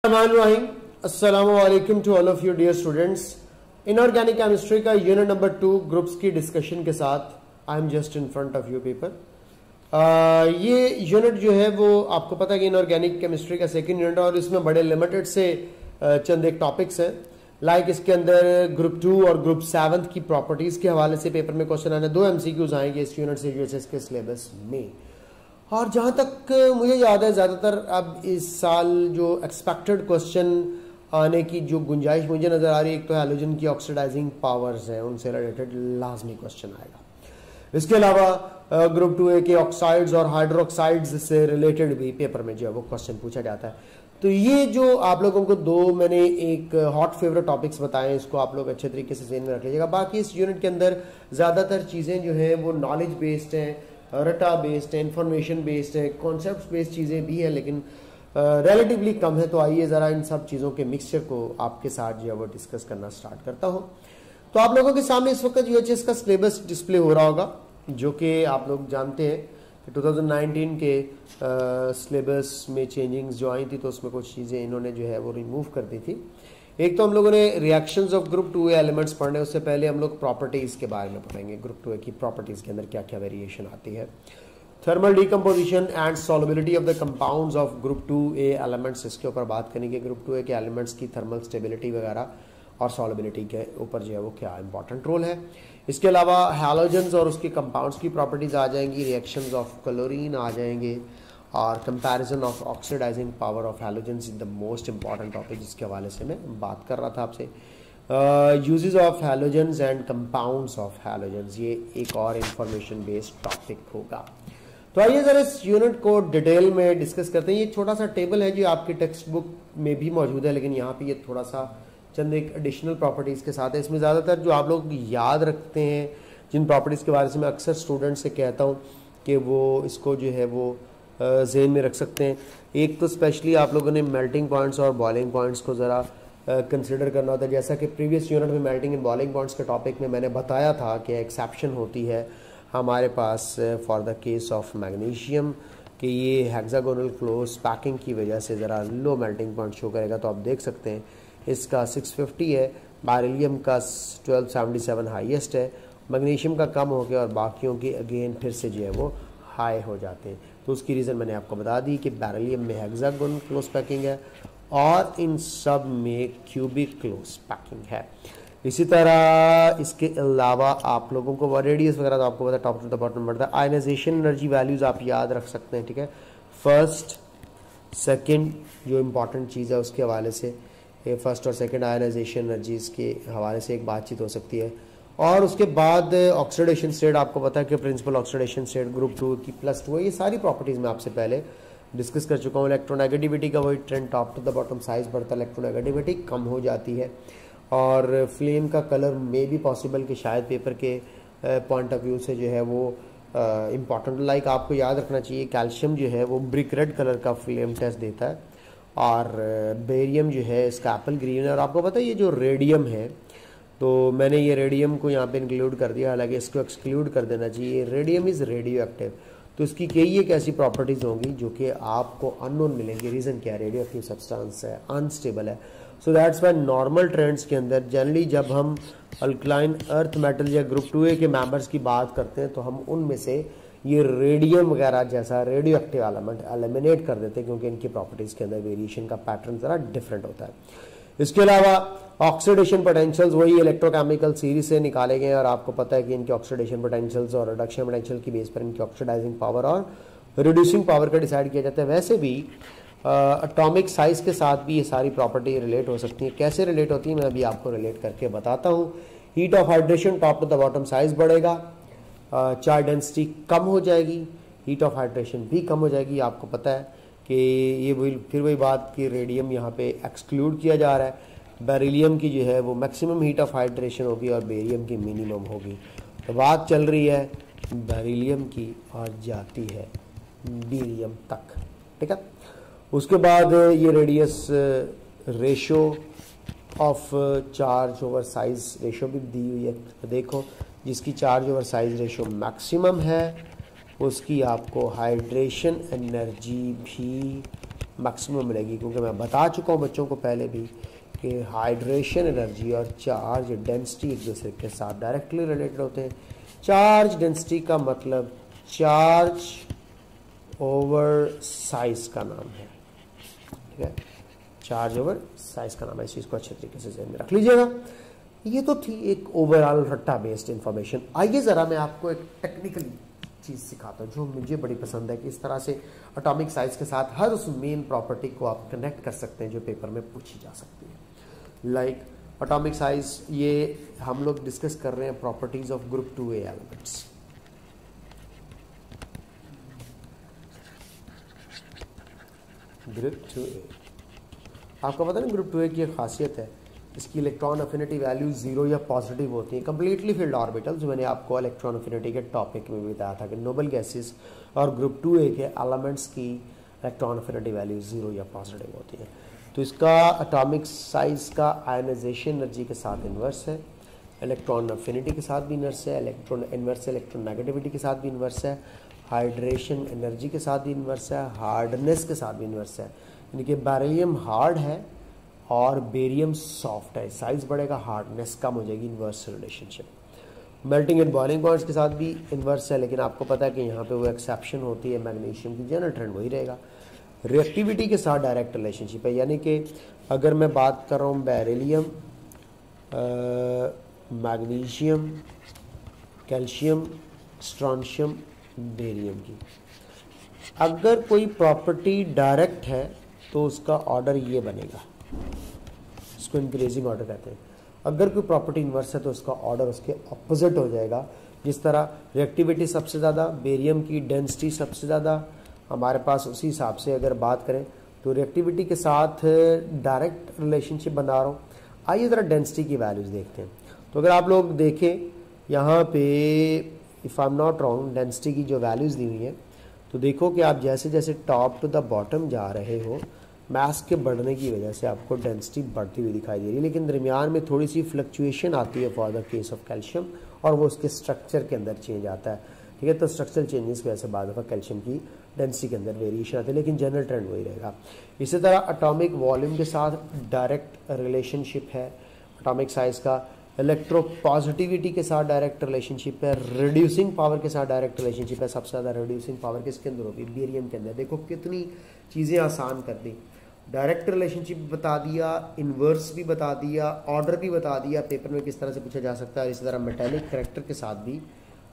अस्सलाम वालेकुम to all of you dear students. Inorganic chemistry का यूनिट नंबर 2 ग्रुप्स की डिस्कशन के साथ I am just in front of you paper. ये यूनिट जो है वो आपको पता है कि इनऑर्गेनिक केमिस्ट्री का सेकंड यूनिट है और इसमें बड़े लिमिटेड से चंद एक टॉपिक्स हैं। लाइक इसके अंदर ग्रुप 2 और ग्रुप 7 की प्रॉपर्टीज के हवाले से पेपर में क्वेश्चन आने 2 MCQs आएंगे इस यूनिट से यूएसएस के सिलेबस में। और जहाँ तक मुझे याद है ज़्यादातर अब इस साल जो एक्सपेक्टेड क्वेश्चन आने की जो गुंजाइश मुझे नज़र आ रही है, एक तो हैलोजन की ऑक्सीडाइजिंग पावर्स हैं, उनसे रिलेटेड लाजमी क्वेश्चन आएगा। इसके अलावा ग्रुप 2A के ऑक्साइड्स और हाइड्रोक्साइड्स से रिलेटेड भी पेपर में जो है वो क्वेश्चन पूछा जाता है। तो ये जो आप लोगों को 2 मैंने एक हॉट फेवरेट टॉपिक्स बताए, इसको आप लोग अच्छे तरीके से ज़हन में रख लीजिएगा। बाकी इस यूनिट के अंदर ज़्यादातर चीज़ें जो हैं वो नॉलेज बेस्ड हैं, रटा बेस्ड है, इंफॉर्मेशन बेस्ड है, कॉन्सेप्ट बेस्ड चीज़ें भी है, लेकिन रिलेटिवली कम है। तो आइए ज़रा इन सब चीज़ों के मिक्सचर को आपके साथ जो है वो डिस्कस करना स्टार्ट करता हूँ। तो आप लोगों के सामने इस वक्त यूएचएस का सिलेबस डिस्प्ले हो रहा होगा, जो कि आप लोग जानते हैं कि 2019 के सिलेबस में चेंजिंग्स जो आई थी तो उसमें कुछ चीज़ें इन्होंने जो है वो रिमूव कर दी थी। एक तो हम लोगों ने reactions of group 2A elements पढ़ने, उससे पहले हम लोग प्रॉपर्टीज़ के बारे में पढ़ेंगे। ग्रुप 2A की प्रॉपर्टीज़ के अंदर क्या क्या वेरिएशन आती है, thermal decomposition and solubility of the compounds of group 2A elements, इसके ऊपर बात करेंगे। ग्रुप 2A के एलिमेंट्स की थर्मल स्टेबिलिटी वगैरह और सॉल्युबिलिटी के ऊपर जो है वो क्या इंपॉर्टेंट रोल है। इसके अलावा हैलोजन्स और उसके कंपाउंड्स की प्रॉपर्टीज़ आ जाएंगी, रिएक्शंस ऑफ क्लोरीन आ जाएंगे, और comparison of oxidising power of halogens is the most important topic जिसके हवाले से मैं बात कर रहा था आपसे। Uses of halogens and compounds of halogens, ये एक और इंफॉर्मेशन बेस्ड टॉपिक होगा। तो आइए ज़रा इस यूनिट को डिटेल में डिस्कस करते हैं। ये छोटा सा टेबल है जो आपकी टेक्स्ट बुक में भी मौजूद है, लेकिन यहाँ पे ये थोड़ा सा चंद एक एडिशनल प्रॉपर्टीज़ के साथ है। इसमें ज़्यादातर जो आप लोग याद रखते हैं, जिन प्रॉपर्टीज़ के बारे में मैं अक्सर स्टूडेंट से कहता हूँ कि वो इसको जो है वो ज़हन में रख सकते हैं। एक तो स्पेशली आप लोगों ने मेल्टिंग पॉइंट्स और बॉइलिंग पॉइंट्स को ज़रा कंसिडर करना होता है। जैसा कि प्रीवियस यूनिट में मेल्टिंग एंड बॉइलिंग पॉइंट्स के टॉपिक में मैंने बताया था कि एक्सेप्शन होती है हमारे पास for the case of magnesium कि ये हेक्सागोनल क्लोज पैकिंग की वजह से ज़रा लो मेल्टिंग पॉइंट शो करेगा। तो आप देख सकते हैं इसका 650 है, बेरिलियम का 1277 हाईएस्ट है, मैग्नीशियम का कम हो गया और बाकियों के अगेन फिर से जो है वो हाई हो जाते हैं। तो उसकी रीज़न मैंने आपको बता दी कि बेरिलियम में हेक्सागोनल क्लोज पैकिंग है और इन सब में क्यूबिक क्लोज पैकिंग है। इसी तरह इसके अलावा आप लोगों को रेडियस वगैरह तो आपको पता, टॉप टू द बॉटम बढ़ता है। आयनाइजेशन एनर्जी वैल्यूज़ आप याद रख सकते हैं, ठीक है। फर्स्ट सेकंड जो इम्पॉर्टेंट चीज़ है उसके हवाले से फर्स्ट और सेकंड आयनाइजेशन एनर्जीज़ के हवाले से एक बातचीत हो सकती है। और उसके बाद ऑक्सीडेशन स्टेट, आपको पता है कि प्रिंसिपल ऑक्सीडेशन स्टेट ग्रुप 2 की +2 है। ये सारी प्रॉपर्टीज़ मैं आपसे पहले डिस्कस कर चुका हूँ। इलेक्ट्रोनेगेटिविटी का वही trend, top to the bottom size बढ़ता है, इलेक्ट्रोनेगेटिविटी कम हो जाती है। और फ्लेम का कलर में भी पॉसिबल कि शायद पेपर के पॉइंट ऑफ व्यू से जो है वो इम्पॉर्टेंट, लाइक आपको याद रखना चाहिए कैल्शियम जो है वो ब्रिक रेड कलर का फ्लेम टेस्ट देता है और बेरियम जो है इसका एप्पल ग्रीन है। और आपको पता है ये जो रेडियम है, तो मैंने ये रेडियम को यहाँ पे इंक्लूड कर दिया, हालांकि इसको एक्सक्लूड कर देना चाहिए। रेडियम इज़ रेडियो एक्टिव, तो इसकी कई एक ऐसी प्रॉपर्टीज़ होंगी जो कि आपको अननोन मिलेंगी। रीज़न क्या है, रेडियो एक्टिव सब्सटेंस है, अनस्टेबल है। So that's why normal trends के अंदर जनरली जब हम अल्कलाइन अर्थ मेटल या ग्रुप 2A के मेंबर्स की बात करते हैं तो हम उनमें से ये रेडियम वगैरह जैसा रेडियो एक्टिव एलिमेंट एलिमिनेट कर देते हैं, क्योंकि इनकी प्रॉपर्टीज़ के अंदर वेरिएशन का पैटर्न ज़रा डिफरेंट होता है। इसके अलावा ऑक्सीडेशन पोटेंशियल्स वही इलेक्ट्रोकेमिकल सीरीज से निकाले गए और आपको पता है कि इनके ऑक्सीडेशन पोटेंशियल्स और रिडक्शन पोटेंशियल की बेस पर इनकी ऑक्सीडाइजिंग पावर और रिड्यूसिंग पावर का डिसाइड किया जाता है। वैसे भी एटॉमिक साइज के साथ भी ये सारी प्रॉपर्टी रिलेट हो सकती हैं। कैसे रिलेट होती है मैं अभी आपको रिलेट करके बताता हूँ। Heat of hydration, top to the bottom size बढ़ेगा, चार्ज डेंसिटी कम हो जाएगी, हीट ऑफ हाइड्रेशन भी कम हो जाएगी। आपको पता है कि ये वही बात कि रेडियम यहाँ पे एक्सक्लूड किया जा रहा है। बेरिलियम की जो है वो मैक्सिमम हीट ऑफ हाइड्रेशन होगी और बेरियम की मिनिमम होगी। तो बात चल रही है बेरिलियम की और जाती है बेरियम तक, ठीक है। उसके बाद ये radius ratio of charge over size ratio भी दी हुई है। तो देखो जिसकी charge over size ratio maximum है उसकी आपको हाइड्रेशन एनर्जी भी मैक्सिमम मिलेगी, क्योंकि मैं बता चुका हूँ बच्चों को पहले भी कि हाइड्रेशन एनर्जी और चार्ज डेंसिटी एक दूसरे के साथ डायरेक्टली रिलेटेड होते हैं। चार्ज डेंसिटी का मतलब चार्ज ओवर साइज का नाम है, ठीक है, चार्ज ओवर साइज का नाम है। इस चीज़ को अच्छे तरीके से ध्यान में रख लीजिएगा। ये तो थी एक ओवरऑल रट्टा बेस्ड इंफॉर्मेशन। आइए ज़रा मैं आपको एक टेक्निकली चीज़ सिखाता हूँ जो मुझे बड़ी पसंद है कि इस तरह से एटॉमिक साइज के साथ हर उस मेन प्रॉपर्टी को आप कनेक्ट कर सकते हैं जो पेपर में पूछी जा सकती है। लाइक एटॉमिक साइज, ये हम लोग डिस्कस कर रहे हैं properties of group 2A elements. Group 2A, आपको पता ना ग्रुप 2A की एक खासियत है, इसकी इलेक्ट्रॉन अफिनिटी वैल्यू 0 या पॉजिटिव होती है। कंप्लीटली फील्ड ऑर्बिटल्स, मैंने आपको इलेक्ट्रॉन अफिनिटी के टॉपिक में भी बताया था कि नोबल गैसेस और ग्रुप 2A के एलिमेंट्स की इलेक्ट्रॉन अफिनिटी वैल्यू 0 या पॉजिटिव होती है। तो इसका एटॉमिक साइज का आयनाइजेशन एनर्जी के साथ इन्वर्स है, इलेक्ट्रॉन अफिनिटी के साथ भी इन्वर्स है, इलेक्ट्रॉन इन्वर्स है, इलेक्ट्रॉन नेगेटिविटी के साथ भी इन्वर्स है, हाइड्रेशन एनर्जी के साथ भी इन्वर्स है, हार्डनेस के साथ भी इन्वर्स है। यानी कि बेरिलियम हार्ड है और बेरियम सॉफ्ट है, साइज बढ़ेगा, हार्डनेस कम हो जाएगी, inverse relationship. Melting and boiling points के साथ भी इन्वर्स है, लेकिन आपको पता है कि यहाँ पे वो एक्सेप्शन होती है, मैग्नीशियम की जनरल ट्रेंड वही रहेगा। रिएक्टिविटी के साथ डायरेक्ट रिलेशनशिप है, यानी कि अगर मैं बात कर रहा हूँ beryllium, magnesium, calcium, strontium, barium की, अगर कोई प्रॉपर्टी डायरेक्ट है तो उसका ऑर्डर ये बनेगा, इसको इंक्रीजिंग ऑर्डर कहते हैं। अगर कोई प्रॉपर्टी इन्वर्स है तो उसका ऑर्डर उसके ऑपोजिट हो जाएगा। जिस तरह रिएक्टिविटी सबसे ज़्यादा, बेरियम की डेंसिटी सबसे ज़्यादा, हमारे पास उसी हिसाब से अगर बात करें तो रिएक्टिविटी के साथ डायरेक्ट रिलेशनशिप बना रहा हूँ। आइए ज़रा डेंसिटी की वैल्यूज़ देखते हैं। तो अगर आप लोग देखें यहाँ पे, if I am not wrong, density की जो वैल्यूज़ दी हुई हैं, तो देखो कि आप जैसे जैसे टॉप टू द बॉटम जा रहे हो, मास के बढ़ने की वजह से आपको डेंसिटी बढ़ती हुई दिखाई दे रही है, लेकिन दरमियान में थोड़ी सी फ्लक्चुएशन आती है for the case of calcium, और वो उसके स्ट्रक्चर के अंदर चेंज आता है, ठीक है। तो स्ट्रक्चरल चेंजेस की वजह से बाद दफ़ा कैल्शियम की डेंसिटी के अंदर वेरिएशन आती है, लेकिन जनरल ट्रेंड वही रहेगा। इसी तरह एटॉमिक वॉल्यूम के साथ डायरेक्ट रिलेशनशिप है एटॉमिक साइज का, इलेक्ट्रो पॉजिटिविटी के साथ डायरेक्ट रिलेशनशिप है, रिड्यूसिंग पावर के साथ डायरेक्ट रिलेशनशिप है। सबसे ज़्यादा रिड्यूसिंग पावर किसके अंदर होगी? बेरियम के अंदर। देखो कितनी चीज़ें आसान कर दी, डायरेक्ट रिलेशनशिप बता दिया, इन्वर्स भी बता दिया, ऑर्डर भी बता दिया, पेपर में किस तरह से पूछा जा सकता है। इसी तरह मेटेलिक करैक्टर के साथ भी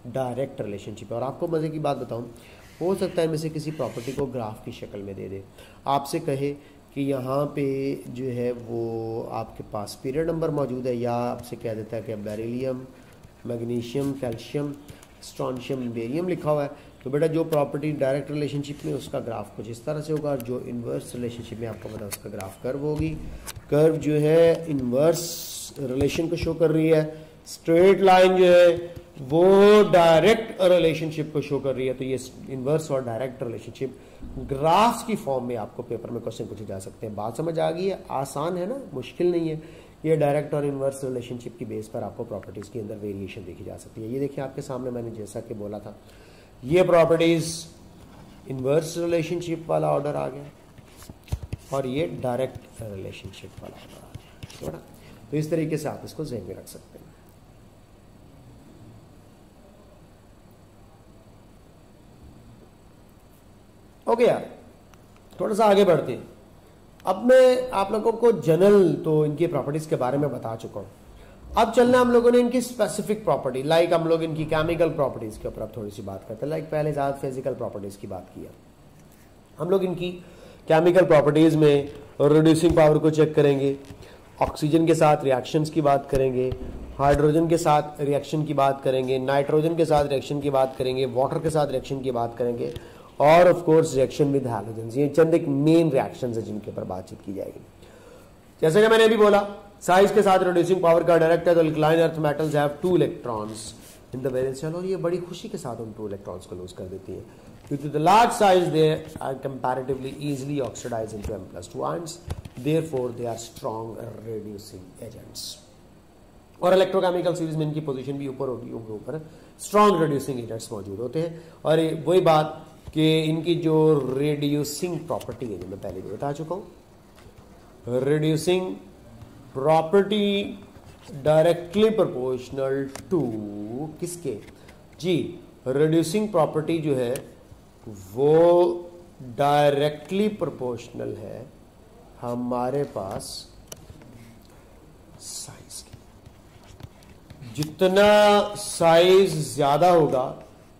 डायरेक्ट रिलेशनशिप है। और आपको मज़े की बात बताऊं, हो सकता है इनमें से किसी प्रॉपर्टी को ग्राफ की शक्ल में दे दे, आपसे कहे कि यहाँ पे जो है वो आपके पास पीरियड नंबर मौजूद है, या आपसे कह देता है कि beryllium, magnesium, calcium, strontium, barium लिखा हुआ है, तो बेटा जो प्रॉपर्टी डायरेक्ट रिलेशनशिप में उसका ग्राफ कुछ इस तरह से होगा, और जो इन्वर्स रिलेशनशिप में आपको पता है उसका ग्राफ कर्व होगी। कर्व जो है इन्वर्स रिलेशन को शो कर रही है, स्ट्रेट लाइन जो है वो डायरेक्ट रिलेशनशिप को शो कर रही है। तो ये इन्वर्स और डायरेक्ट रिलेशनशिप ग्राफ्स की फॉर्म में आपको पेपर में क्वेश्चन पूछे जा सकते हैं। बात समझ आ गई है? आसान है ना, मुश्किल नहीं है। ये डायरेक्ट और इन्वर्स रिलेशनशिप की बेस पर आपको प्रॉपर्टीज के अंदर वेरिएशन देखी जा सकती है। ये देखिए आपके सामने मैंने जैसा कि बोला था, ये प्रॉपर्टीज इन्वर्स रिलेशनशिप वाला ऑर्डर आ गया और ये डायरेक्ट रिलेशनशिप वाला ऑर्डर आ गया। तो इस तरीके से आप इसको ज़हन में रख सकते हैं। ओके यार, थोड़ा सा आगे बढ़ते हैं। अब मैं आप लोगों को जनरल तो इनकी प्रॉपर्टीज के बारे में बता चुका हूं। अब चलना हम लोगों ने इनकी स्पेसिफिक प्रॉपर्टी, लाइक हम लोग इनकी केमिकल प्रॉपर्टीज के ऊपर अब थोड़ी सी बात करते हैं। लाइक पहले ज्यादा फिजिकल प्रॉपर्टीज की बात की है, हम लोग इनकी केमिकल प्रॉपर्टीज में रिड्यूसिंग पावर को चेक करेंगे, ऑक्सीजन के साथ रिएक्शंस की बात करेंगे, हाइड्रोजन के साथ रिएक्शन की बात करेंगे, नाइट्रोजन के साथ रिएक्शन की बात करेंगे, वाटर के साथ रिएक्शन की बात करेंगे, और of course reaction with halogens. ये चंद एक मेन रिएक्शंस है जिनके ऊपर बातचीत की जाएगी। जैसे कि मैंने अभी बोला, साइज के साथ रिड्यूसिंग पावर का डायरेक्ट है, तो alkaline earth metals have 2 electrons in the valence shell, और ये बड़ी खुशी के साथ उन 2 इलेक्ट्रॉन्स को लूज कर देती है। Due to the large size, they are comparatively easily oxidized into M+2 ions. Therefore, they are strong reducing agents. और इलेक्ट्रोकेमिकल सीरीज में इनकी पोजीशन भी ऊपर होगी, उनके ऊपर स्ट्रॉन्ग रिड्यूसिंग एजेंट्स मौजूद होते हैं। और वही बात कि इनकी जो रिड्यूसिंग प्रॉपर्टी है, जो मैं पहले भी बता चुका हूं, reducing property directly proportional to किसके जी, रिड्यूसिंग प्रॉपर्टी जो है वो डायरेक्टली प्रोपोर्शनल है हमारे पास साइज की। जितना साइज ज्यादा होगा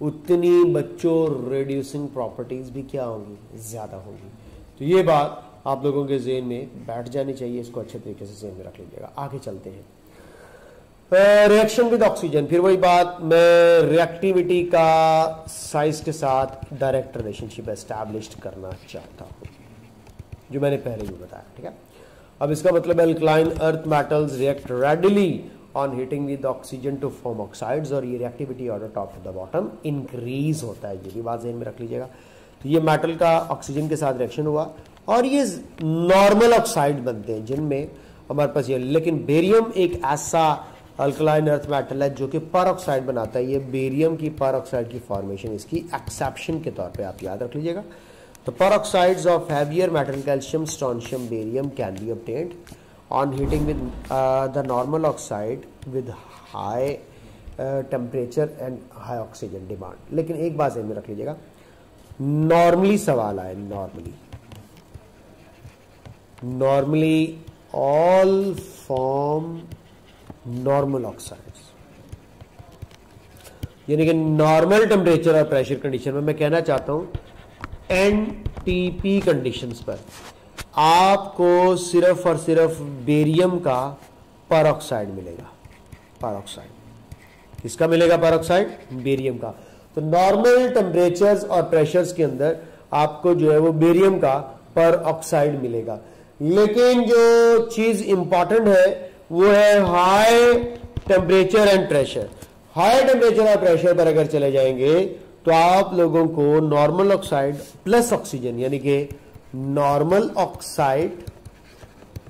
उतनी बच्चों रिड्यूसिंग प्रॉपर्टीज भी क्या होंगी, ज्यादा होंगी। तो ये बात आप लोगों के ज़हन में बैठ जानी चाहिए, इसको अच्छे तरीके से ज़हन में रख लीजिएगा। आगे चलते हैं, रिएक्शन विद ऑक्सीजन। फिर वही बात, मैं रिएक्टिविटी का साइज के साथ डायरेक्ट रिलेशनशिप एस्टैब्लिश करना चाहता हूं, जो मैंने पहले भी बताया। ठीक है, अब इसका मतलब alkaline earth metals react readily on heating with oxygen to form oxides, और ये reactivity order top to the bottom increase होता है। ये भी बात ज़हन में रख लीजिएगा। तो ये मेटल का ऑक्सीजन के साथ रिएक्शन हुआ और ये नॉर्मल ऑक्साइड बनते हैं जिनमें हमारे पास ये, लेकिन बेरियम एक ऐसा अल्कलाइन अर्थ मेटल है जो कि पर ऑक्साइड बनाता है। ये बेरियम की पर ऑक्साइड की फॉर्मेशन इसकी एक्सेप्शन के तौर पे आप याद रख लीजिएगा। तो पर oxides of heavier metal calcium, strontium, barium can be obtained on heating with the normal oxide with high temperature and high oxygen demand. लेकिन एक बात ध्यान में रख लीजिएगा, नॉर्मली सवाल आए, normally all form normal oxides, यानी कि नॉर्मल टेम्परेचर और प्रेशर कंडीशन में मैं कहना चाहता हूं एनटीपी कंडीशंस पर आपको सिर्फ और सिर्फ बेरियम का पर ऑक्साइड मिलेगा। पर ऑक्साइड किसका मिलेगा? पर ऑक्साइड बेरियम का। तो नॉर्मल टेम्परेचर्स और प्रेशर्स के अंदर आपको जो है वो बेरियम का पर ऑक्साइड मिलेगा। लेकिन जो चीज इंपॉर्टेंट है वो है high temperature and pressure. High temperature और प्रेशर पर अगर चले जाएंगे तो आप लोगों को नॉर्मल ऑक्साइड प्लस ऑक्सीजन, यानी कि नॉर्मल ऑक्साइड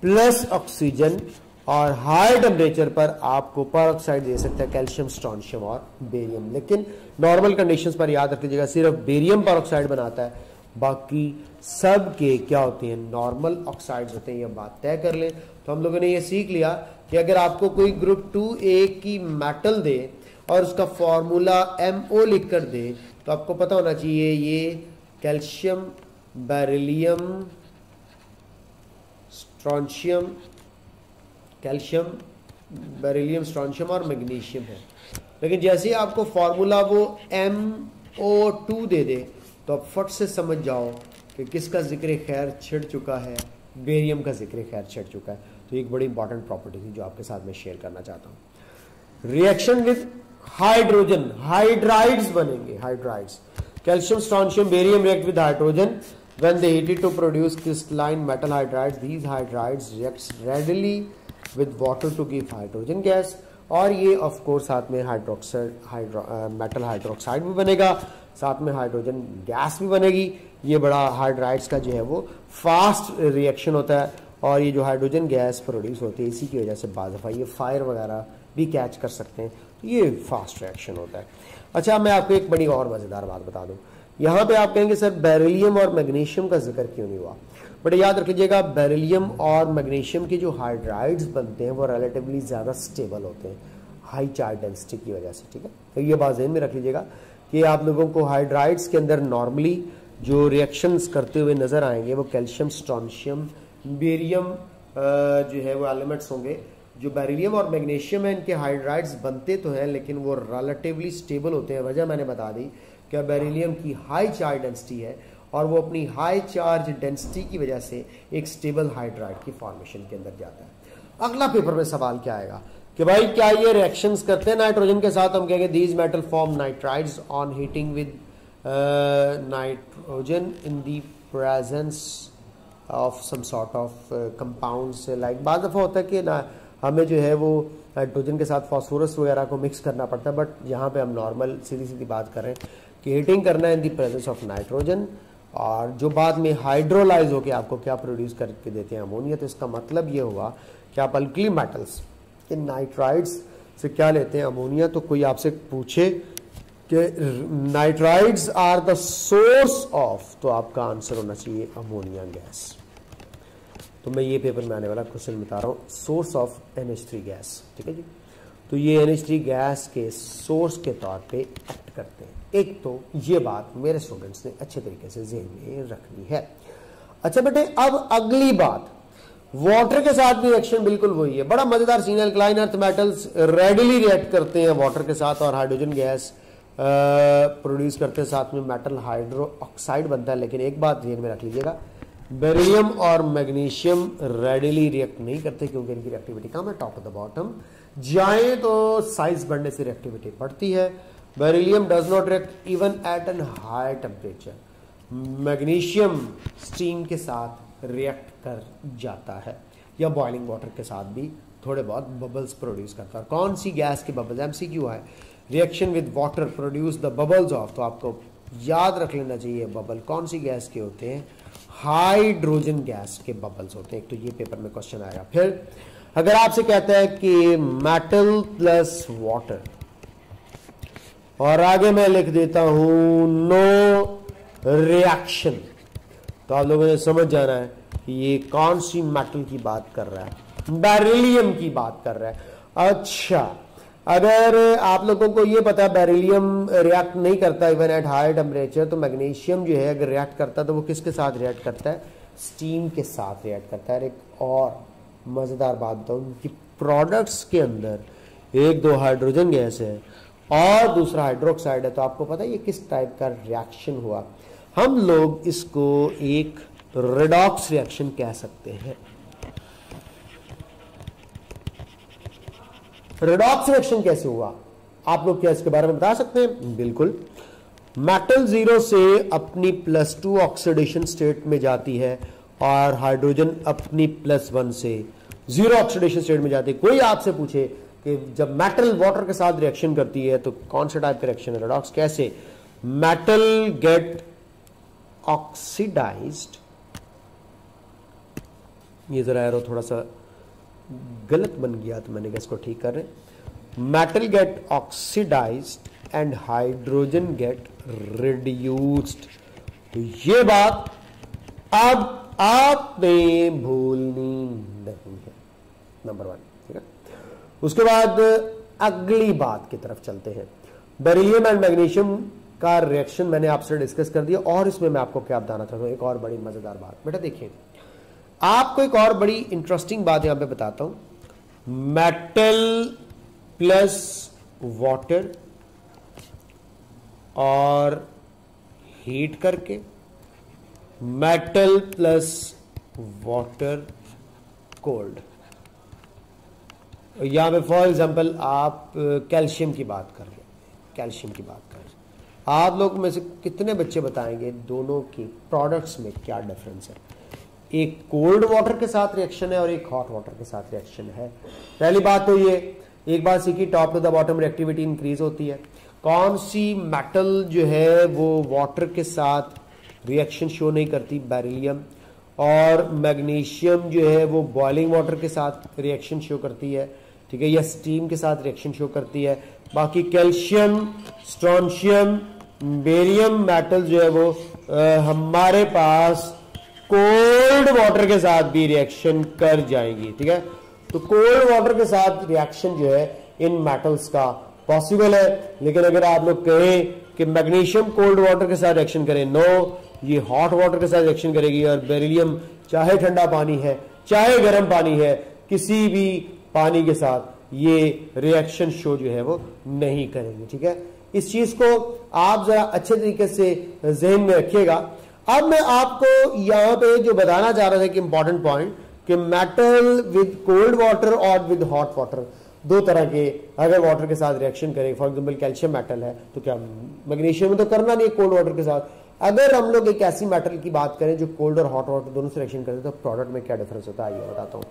प्लस ऑक्सीजन, और हाई टेम्परेचर पर आपको पर ऑक्साइड दे सकता है कैल्शियम, स्ट्रोंशियम और बेरियम। लेकिन नॉर्मल कंडीशंस पर याद रख लीजिएगा सिर्फ बेरियम पर ऑक्साइड बनाता है, बाकी सब के क्या होते हैं? नॉर्मल ऑक्साइड्स होते हैं। ये बात तय कर लें। तो हम लोगों ने ये सीख लिया कि अगर आपको कोई ग्रुप 2A की मेटल दे और उसका फॉर्मूला MO लिख कर दे तो आपको पता होना चाहिए ये calcium, beryllium, strontium, calcium, beryllium, strontium और मैग्नीशियम है। लेकिन जैसे ही आपको फॉर्मूला वो MO2 दे दे तो आप फट से समझ जाओ कि किसका जिक्र खैर छिड़ चुका है, बेरियम का जिक्र खैर छिड़ चुका है। तो एक बड़ी इंपॉर्टेंट प्रॉपर्टी थी जो आपके साथ में शेयर करना चाहता हूं। रिएक्शन विद हाइड्रोजन, हाइड्राइड्स बनेंगे, hydrides. Calcium, strontium, barium react with hydrogen when they heated to produce crystalline metal hydrides. These hydrides reacts readily with water to give hydrogen gas, और ये ऑफ कोर्स साथ में hydroxide, metal hydroxide भी बनेगा, साथ में hydrogen gas भी बनेगी। ये बड़ा हाइड्राइड्स का जो है वो फास्ट रिएक्शन होता है, और ये जो हाइड्रोजन गैस प्रोड्यूस होती है इसी की वजह से बाज़ दफ़ा ये फायर वगैरह भी कैच कर सकते हैं। तो ये फास्ट रिएक्शन होता है। अच्छा, मैं आपको एक बड़ी और मज़ेदार बात बता दूं। यहाँ पे आप कहेंगे सर बेरिलियम और मैग्नीशियम का जिक्र क्यों नहीं हुआ? बट याद रख लीजिएगा बेरिलियम और मैग्नीशियम के जो हाइड्राइड्स बनते हैं वो रिलेटिवली ज़्यादा स्टेबल होते हैं हाई चार्ज डेंसिटी की वजह से। ठीक है, तो ये बात ध्यान में रख लीजिएगा कि आप लोगों को हाइड्राइड्स के अंदर नॉर्मली जो रिएक्शंस करते हुए नजर आएंगे वो कैल्शियम, स्ट्रोंशियम, बेरियम जो है वो एलिमेंट्स होंगे। जो बेरिलियम और मैग्नीशियम है इनके हाइड्राइड्स बनते तो हैं लेकिन वो रिलेटिवली स्टेबल होते हैं। वजह मैंने बता दी कि बेरिलियम की हाई चार्ज डेंसिटी है और वो अपनी हाई चार्ज डेंसिटी की वजह से एक स्टेबल हाइड्राइड की फॉर्मेशन के अंदर जाता है। अगला पेपर में सवाल क्या आएगा कि भाई क्या ये रिएक्शंस करते हैं नाइट्रोजन के साथ? हम कहेंगे these metal form nitrides on heating with nitrogen in the presence of some sort of compounds. Like बाद दफ़ा होता है कि ना हमें जो है वो हाइड्रोजन के साथ फास्फोरस वगैरह को मिक्स करना पड़ता है, बट यहाँ पे हम नॉर्मल सीधी सीधी बात कर रहे हैं कि हीटिंग करना है इन दी प्रेजेंस ऑफ नाइट्रोजन, और जो बाद में हाइड्रोलाइज होकर आपको क्या प्रोड्यूस करके देते हैं? अमोनिया। तो इसका मतलब ये हुआ कि आप अल्कली मेटल्स इन नाइट्राइड्स से क्या लेते हैं? अमोनिया। तो कोई आपसे पूछे कि nitrides are the source of, तो आपका आंसर होना चाहिए अमोनिया गैस। तो मैं ये पेपर में आने वाला क्वेश्चन बता रहा हूँ, सोर्स ऑफ NH3 गैस, ठीक है जी। तो ये NH3 गैस के सोर्स के तौर पे एक्ट करते हैं। एक तो ये बात मेरे स्टूडेंट्स ने अच्छे तरीके से ज़हन में रखनी है। अच्छा बेटे, अब अगली बात, वाटर के साथ भी रिएक्शन बिल्कुल वही है, बड़ा मजेदार सीन है। Alkaline earth metals readily react करते हैं वाटर के साथ और हाइड्रोजन गैस प्रोड्यूस करते हैं, साथ में मेटल हाइड्रो ऑक्साइड बनता है। लेकिन एक बात ध्यान में रख लीजिएगा, बेरिलियम और मैग्नीशियम रेडिली रिएक्ट नहीं करते क्योंकि इनकी रिएक्टिविटी कम है। टॉप ऑफ द बॉटम जाए तो साइज बढ़ने से रिएक्टिविटी बढ़ती है। Beryllium does not react even at an high temperature. Magnesium steam के साथ रिएक्ट कर जाता है या बॉइलिंग वाटर के साथ भी थोड़े बहुत बबल्स प्रोड्यूस करता है। कौन सी गैस के बबल्स? MCQ है। Reaction with water produce the bubbles of, तो आपको याद रख लेना चाहिए बबल कौन सी गैस के होते हैं? हाइड्रोजन गैस के बबल्स होते हैं। एक तो ये पेपर में क्वेश्चन आएगा। फिर अगर आपसे कहता है कि मेटल प्लस वाटर और आगे मैं लिख देता हूं नो रिएक्शन, तो आप लोगों ने समझ जाना है कि ये कौन सी मेटल की बात कर रहा है? बेरिलियम की बात कर रहा है। अच्छा, अगर आप लोगों को ये पता है बेरिलियम रिएक्ट नहीं करता इवन एट हाई टेम्परेचर, तो मैग्नीशियम जो है अगर रिएक्ट करता है तो वो किसके साथ रिएक्ट करता है? स्टीम के साथ रिएक्ट करता है। एक और मजेदार बात बताऊं कि प्रोडक्ट्स के अंदर एक दो हाइड्रोजन गैस है और दूसरा हाइड्रोक्साइड है, तो आपको पता है ये किस टाइप का रिएक्शन हुआ? हम लोग इसको एक रेडॉक्स रिएक्शन कह सकते हैं। रेडॉक्स रिएक्शन कैसे हुआ? आप लोग क्या इसके बारे में बता सकते हैं? बिल्कुल। मेटल 0 से अपनी +2 ऑक्सीडेशन स्टेट में जाती है और हाइड्रोजन अपनी +1 से 0 ऑक्सीडेशन स्टेट में जाती है। कोई आपसे पूछे कि जब मेटल वाटर के साथ रिएक्शन करती है तो कौन सा टाइप का रिएक्शन है? रेडॉक्स। कैसे? मेटल गेट ऑक्सीडाइज्ड, ये जरा एरो थोड़ा सा गलत बन गया तो मैंने इसको ठीक कर रहे। Metal get oxidized and hydrogen get reduced. तो ये बात अब आपने भूलनी नहीं है, नंबर 1, ठीक है। उसके बाद अगली बात की तरफ चलते हैं। बेरिलियम एंड मैग्नीशियम का रिएक्शन मैंने आपसे डिस्कस कर दिया और इसमें मैं आपको क्या बताना चाहता हूं, एक और बड़ी मजेदार बात। बेटा देखिए, आपको एक और बड़ी इंटरेस्टिंग बात यहां पे बताता हूं। मेटल प्लस वाटर और हीट करके, मेटल प्लस वाटर कोल्ड। यहां पे फॉर एग्जांपल आप कैल्शियम की बात कर रहे हैं, कैल्शियम की बात कर रहे हैं। आप लोग में से कितने बच्चे बताएंगे दोनों की प्रोडक्ट्स में क्या डिफरेंस है? एक कोल्ड वाटर के साथ रिएक्शन है और एक हॉट वाटर के साथ रिएक्शन है। पहली बात तो ये, एक बात सीखी, top to the bottom reactivity increase होती है। कौन सी मेटल जो है वो वाटर के साथ रिएक्शन शो नहीं करती? बेरिलियम। और मैग्नीशियम जो है वो बॉइलिंग वाटर के साथ रिएक्शन शो करती है, ठीक है, या स्टीम के साथ रिएक्शन शो करती है। बाकी कैल्शियम, स्ट्रोंशियम, बेरियम मेटल जो है वो हमारे पास कोल्ड वाटर के साथ भी रिएक्शन कर जाएंगी, ठीक है। तो कोल्ड वाटर के साथ रिएक्शन जो है इन मेटल्स का पॉसिबल है। लेकिन अगर आप लोग कहें कि मैग्नीशियम कोल्ड वाटर के साथ रिएक्शन करें, नो, ये हॉट वाटर के साथ रिएक्शन करेगी। और बेरिलियम चाहे ठंडा पानी है चाहे गर्म पानी है, किसी भी पानी के साथ ये रिएक्शन शो जो है वो नहीं करेंगे, ठीक है। इस चीज को आप जरा अच्छे तरीके से जहन में रखिएगा। अब मैं आपको यहां पे जो बताना चाह रहा था कि इंपॉर्टेंट पॉइंट, कि मेटल विद कोल्ड वाटर और विद हॉट वाटर, दो तरह के अगर वाटर के साथ रिएक्शन करें, फॉर एग्जांपल कैल्शियम मेटल है तो क्या मैग्नीशियम में तो करना नहीं है कोल्ड वाटर के साथ। अगर हम लोग एक ऐसी मेटल की बात करें जो कोल्ड और हॉट वाटर दोनों से रिएक्शन करते हैं, तो प्रोडक्ट में क्या डिफरेंस होता है ये बताता हूं।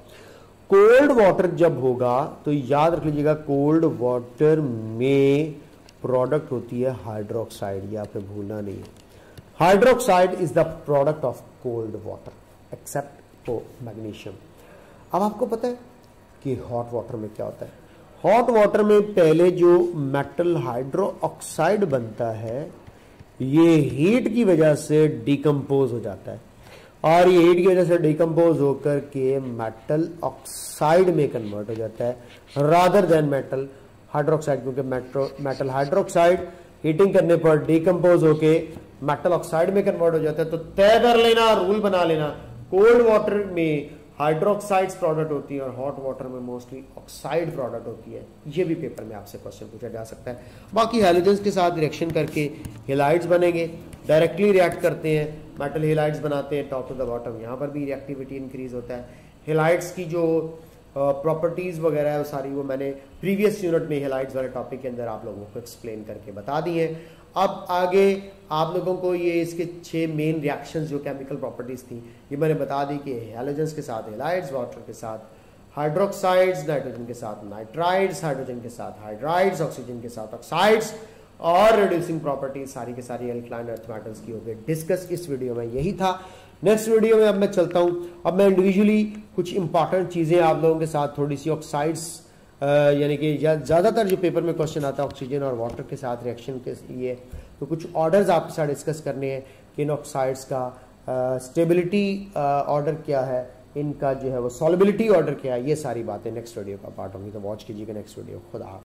कोल्ड वाटर जब होगा तो याद रख लीजिएगा, कोल्ड वाटर में प्रोडक्ट होती है हाइड्रोक्साइड, ये आपने भूलना नहीं है। Hydroxide is the product of cold water except for magnesium. अब आपको पता है कि हॉट वाटर में क्या होता है? हॉट वाटर में पहले जो मेटल हाइड्रो ऑक्साइड बनता है ये हीट की वजह से डिकम्पोज हो जाता है और ये हीट की वजह से डिकम्पोज होकर के मेटल ऑक्साइड में कन्वर्ट हो जाता है रादर देन मेटल हाइड्रोक्साइड, क्योंकि मेटल हाइड्रोक्साइड हीटिंग करने पर डिकम्पोज होके मेटल ऑक्साइड में कन्वर्ट हो जाता है। तो तय कर लेना, रूल बना लेना, कोल्ड वाटर में हाइड्रोक्साइड्स प्रोडक्ट होती है और हॉट वाटर में मोस्टली ऑक्साइड प्रोडक्ट होती है। ये भी पेपर में आपसे क्वेश्चन पूछा जा सकता है। बाकी हैलोजेंस के साथ रिएक्शन करके हेलाइड्स बनेंगे, डायरेक्टली रिएक्ट करते हैं, मेटल हेलाइड्स बनाते हैं टॉप टू द बॉटम, यहाँ पर भी रिएक्टिविटी इंक्रीज होता है। हेलाइड्स की जो प्रॉपर्टीज वगैरह है वो सारी वो मैंने प्रीवियस यूनिट में हेलाइड्स वाले टॉपिक के अंदर आप लोगों को एक्सप्लेन करके बता दी है। अब आगे आप लोगों को ये इसके 6 मेन रिएक्शंस जो केमिकल प्रॉपर्टीज थी ये मैंने बता दी कि हैलोजेंस के साथ हेलाइड्स, वाटर के साथ हाइड्रोक्साइड्स, नाइट्रोजन के साथ नाइट्राइड्स, हाइड्रोजन के साथ हाइड्राइड्स, ऑक्सीजन के साथ ऑक्साइड्स और रिड्यूसिंग प्रॉपर्टीज सारी के सारी एल्कलाइन अर्थ मेटल्स की हो गई डिस्कस। इस वीडियो में यही था। नेक्स्ट वीडियो में अब मैं चलता हूं, अब मैं इंडिविजुअली कुछ इंपॉर्टेंट चीजें आप लोगों के साथ थोड़ी सी ऑक्साइड्स यानी कि ज़्यादातर जो पेपर में क्वेश्चन आता है ऑक्सीजन और वाटर के साथ रिएक्शन के लिए, तो कुछ ऑर्डर्स आपके साथ डिस्कस करने हैं कि इन ऑक्साइड्स का स्टेबिलिटी ऑर्डर क्या है, इनका जो है वो सॉल्युबिलिटी ऑर्डर क्या है, ये सारी बातें नेक्स्ट वीडियो का पार्ट होंगी। तो वॉच कीजिएगा नेक्स्ट वीडियो। खुदा हाफ़िज़।